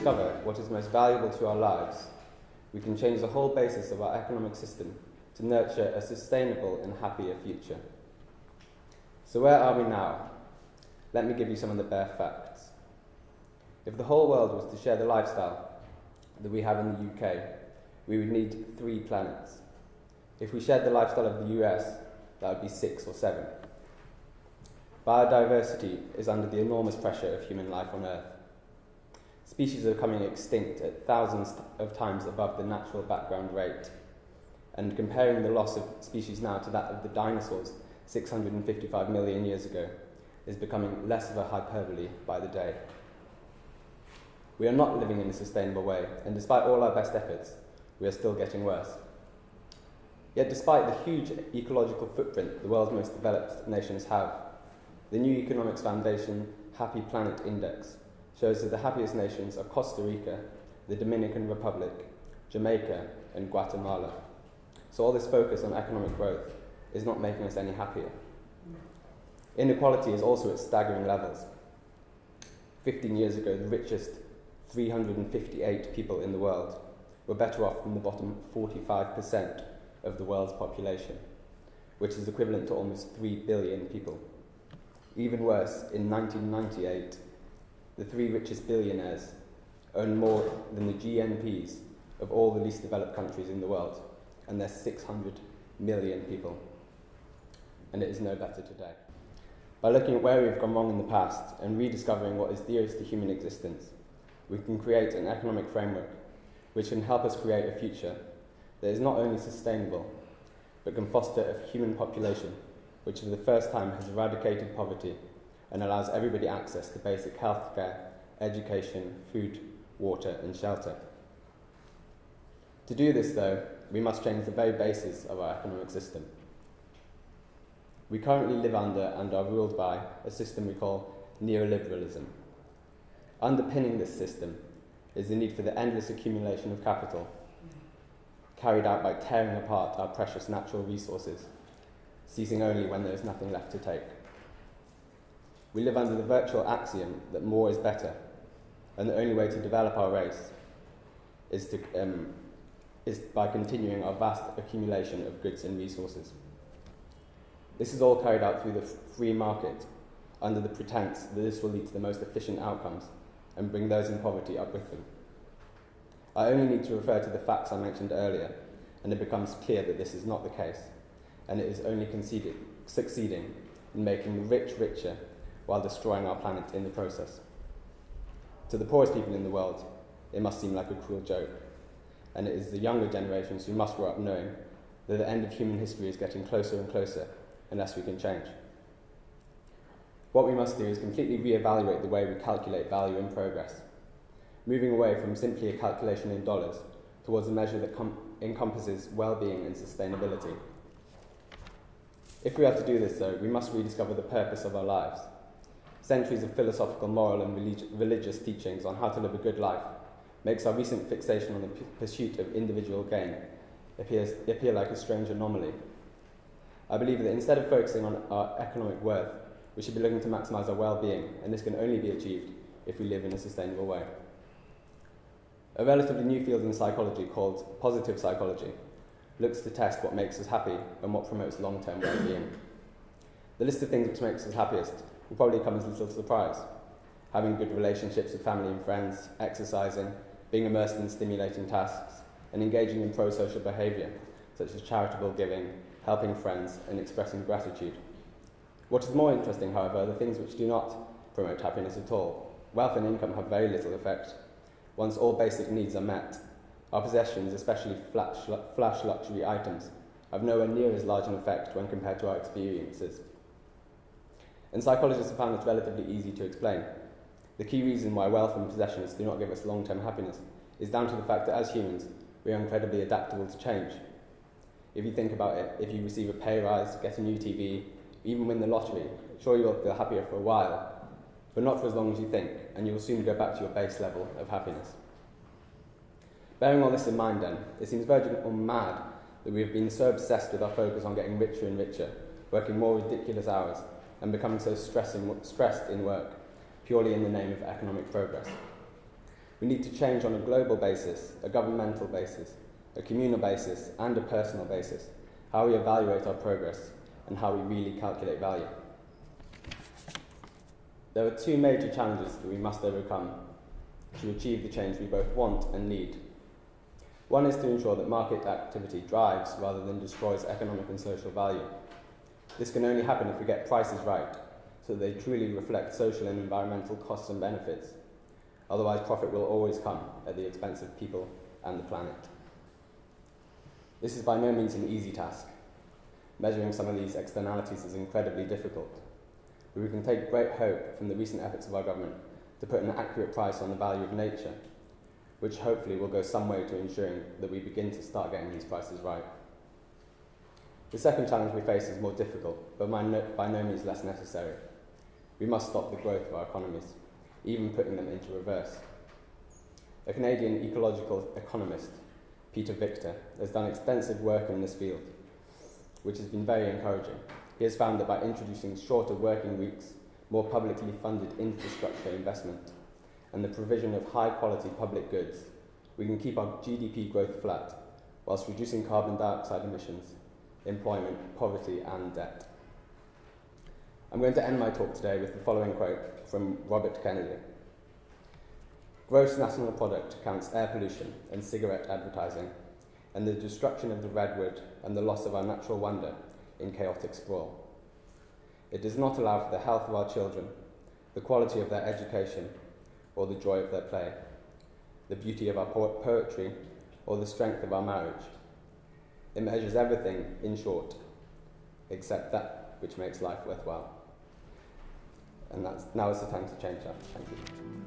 rediscover what is most valuable to our lives, we can change the whole basis of our economic system to nurture a sustainable and happier future. So where are we now? Let me give you some of the bare facts. If the whole world was to share the lifestyle that we have in the UK, we would need 3 planets. If we shared the lifestyle of the US, that would be 6 or 7. Biodiversity is under the enormous pressure of human life on Earth. Species are becoming extinct at thousands of times above the natural background rate, and comparing the loss of species now to that of the dinosaurs 655 million years ago is becoming less of a hyperbole by the day. We are not living in a sustainable way, and despite all our best efforts, we are still getting worse. Yet despite the huge ecological footprint the world's most developed nations have, the New Economics Foundation Happy Planet Index shows that the happiest nations are Costa Rica, the Dominican Republic, Jamaica, and Guatemala. So all this focus on economic growth is not making us any happier. Inequality is also at staggering levels. 15 years ago, the richest 358 people in the world were better off than the bottom 45% of the world's population, which is equivalent to almost 3 billion people. Even worse, in 1998, the 3 richest billionaires own more than the GNPs of all the least developed countries in the world, and there's 600 million people. And it is no better today. By looking at where we've gone wrong in the past and rediscovering what is dearest to human existence, we can create an economic framework which can help us create a future that is not only sustainable, but can foster a human population which for the first time has eradicated poverty and allows everybody access to basic healthcare, education, food, water, and shelter. To do this, though, we must change the very basis of our economic system. We currently live under and are ruled by a system we call neoliberalism. Underpinning this system is the need for the endless accumulation of capital, carried out by tearing apart our precious natural resources, ceasing only when there is nothing left to take. We live under the virtual axiom that more is better, and the only way to develop our race is by continuing our vast accumulation of goods and resources. This is all carried out through the free market, under the pretense that this will lead to the most efficient outcomes and bring those in poverty up with them. I only need to refer to the facts I mentioned earlier, and it becomes clear that this is not the case, and it is only succeeding in making the rich richer while destroying our planet in the process. To the poorest people in the world, it must seem like a cruel joke, and it is the younger generations who must grow up knowing that the end of human history is getting closer and closer unless we can change. What we must do is completely reevaluate the way we calculate value and progress, moving away from simply a calculation in dollars towards a measure that encompasses well-being and sustainability. If we are to do this, though, we must rediscover the purpose of our lives. Centuries of philosophical, moral, and religious teachings on how to live a good life makes our recent fixation on the pursuit of individual gain appear like a strange anomaly. I believe that instead of focusing on our economic worth, we should be looking to maximise our well-being, and this can only be achieved if we live in a sustainable way. A relatively new field in psychology called positive psychology looks to test what makes us happy and what promotes long-term well-being. The list of things which makes us happiest will probably come as a little surprise. Having good relationships with family and friends, exercising, being immersed in stimulating tasks, and engaging in pro-social behaviour, such as charitable giving, helping friends, and expressing gratitude. What is more interesting, however, are the things which do not promote happiness at all. Wealth and income have very little effect. Once all basic needs are met, our possessions, especially flash luxury items, have nowhere near as large an effect when compared to our experiences. And psychologists have found this relatively easy to explain. The key reason why wealth and possessions do not give us long-term happiness is down to the fact that as humans, we are incredibly adaptable to change. If you think about it, if you receive a pay rise, get a new TV, even win the lottery, sure you will feel happier for a while, but not for as long as you think, and you will soon go back to your base level of happiness. Bearing all this in mind then, it seems virgin or mad that we have been so obsessed with our focus on getting richer and richer, working more ridiculous hours, and becoming so stressed in work, purely in the name of economic progress. We need to change on a global basis, a governmental basis, a communal basis, and a personal basis, how we evaluate our progress and how we really calculate value. There are two major challenges that we must overcome to achieve the change we both want and need. One is to ensure that market activity drives rather than destroys economic and social value. This can only happen if we get prices right, so that they truly reflect social and environmental costs and benefits. Otherwise, profit will always come at the expense of people and the planet. This is by no means an easy task. Measuring some of these externalities is incredibly difficult, but we can take great hope from the recent efforts of our government to put an accurate price on the value of nature, which hopefully will go some way to ensuring that we begin to start getting these prices right. The second challenge we face is more difficult, but by no means less necessary. We must stop the growth of our economies, even putting them into reverse. A Canadian ecological economist, Peter Victor, has done extensive work in this field, which has been very encouraging. He has found that by introducing shorter working weeks, more publicly funded infrastructure investment, and the provision of high-quality public goods, we can keep our GDP growth flat, whilst reducing carbon dioxide emissions, employment, poverty, and debt. I'm going to end my talk today with the following quote from Robert Kennedy. Gross national product counts air pollution and cigarette advertising, and the destruction of the redwood and the loss of our natural wonder in chaotic sprawl. It does not allow for the health of our children, the quality of their education, or the joy of their play, the beauty of our poetry, or the strength of our marriage. It measures everything, in short, except that which makes life worthwhile. And now is the time to change that. Thank you.